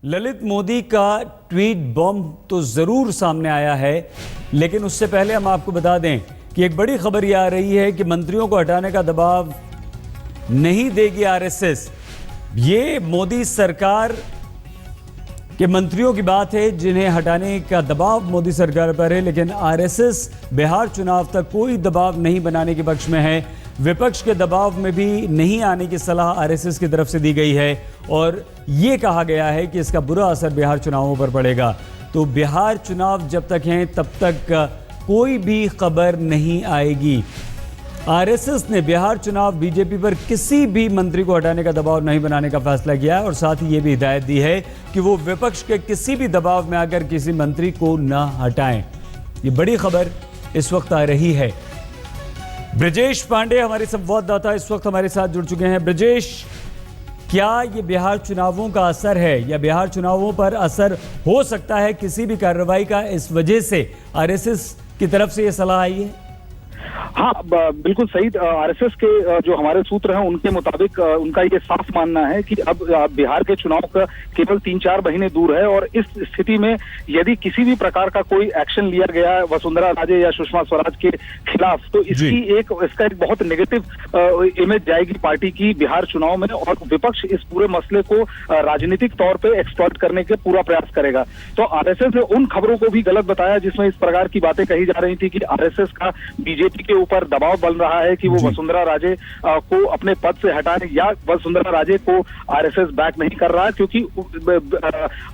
ललित मोदी का tweet bomb तो जरूर सामने आया है, लेकिन उससे पहले हम आपको बता दें कि एक बड़ी खबर यह आ रही है कि मंत्रियों को हटाने का दबाव नहीं देगी आरएसएस। ये मोदी सरकार के मंत्रियों की बात है जिन्हें हटाने का दबाव मोदी सरकार पर है, लेकिन आरएसएस बिहार चुनाव तक कोई दबाव नहीं बनाने के पक्ष में है। विपक्ष के दबाव में भी नहीं आने की सलाह आरएसएस की तरफ से दी गई है और ये कहा गया है कि इसका बुरा असर बिहार चुनावों पर पड़ेगा। तो बिहार चुनाव जब तक हैं तब तक कोई भी खबर नहीं आएगी। आरएसएस ने बिहार चुनाव बीजेपी पर किसी भी मंत्री को हटाने का दबाव नहीं बनाने का फैसला किया है और साथ ही ये भी हिदायत दी है कि वो विपक्ष के किसी भी दबाव में आकर किसी मंत्री को न हटाएं। ये बड़ी खबर इस वक्त आ रही है। ब्रजेश पांडे हमारे संवाददाता इस वक्त हमारे साथ जुड़ चुके हैं। ब्रजेश, क्या ये बिहार चुनावों का असर है या बिहार चुनावों पर असर हो सकता है किसी भी कार्रवाई का, इस वजह से आरएसएस की तरफ से ये सलाह आई है? हाँ, बिल्कुल सही। आरएसएस के जो हमारे सूत्र हैं उनके मुताबिक उनका ये साफ मानना है कि अब बिहार के चुनाव का केवल 3-4 महीने दूर है और इस स्थिति में यदि किसी भी प्रकार का कोई एक्शन लिया गया वसुंधरा राजे या सुषमा स्वराज के खिलाफ तो इसका एक बहुत नेगेटिव इमेज जाएगी पार्टी की बिहार चुनाव में और विपक्ष इस पूरे मसले को राजनीतिक तौर पर एक्सप्लॉइट करने के पूरा प्रयास करेगा। तो आरएसएस ने उन खबरों को भी गलत बताया जिसमें इस प्रकार की बातें कही जा रही थी कि आरएसएस का बीजेपी के ऊपर दबाव बन रहा है कि वो वसुंधरा राजे को अपने पद से हटाने या वसुंधरा राजे को आरएसएस बैक नहीं कर रहा है, क्योंकि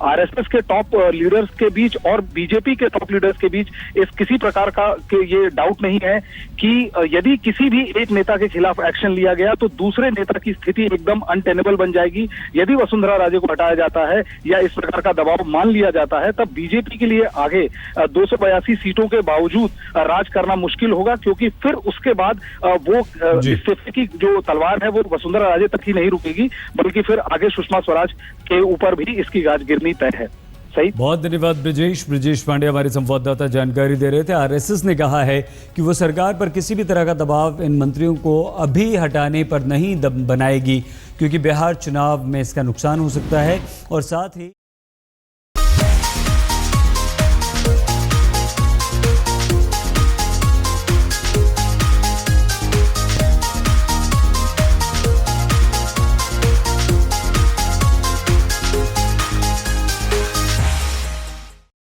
आरएसएस के टॉप लीडर्स के बीच और बीजेपी के टॉप लीडर्स के बीच इस किसी प्रकार का ये डाउट नहीं है कि यदि किसी भी एक नेता के खिलाफ एक्शन लिया गया तो दूसरे नेता की स्थिति एकदम अनटेनेबल बन जाएगी। यदि वसुंधरा राजे को हटाया जाता है या इस प्रकार का दबाव मान लिया जाता है तब बीजेपी के लिए आगे 282 सीटों के बावजूद राज करना मुश्किल होगा, क्योंकि फिर उसके बाद वो इस्तीफे की जो तलवार है वो वसुंधरा राजे तक ही नहीं रुकेगी, बल्कि फिर आगे सुषमा स्वराज के ऊपर भी इसकी गाज गिरनी तय है। सही। बहुत धन्यवाद ब्रजेश पांडे हमारे संवाददाता जानकारी दे रहे थे। आरएसएस ने कहा है कि वो सरकार पर किसी भी तरह का दबाव इन मंत्रियों को अभी हटाने पर नहीं बनाएगी, क्योंकि बिहार चुनाव में इसका नुकसान हो सकता है और साथ ही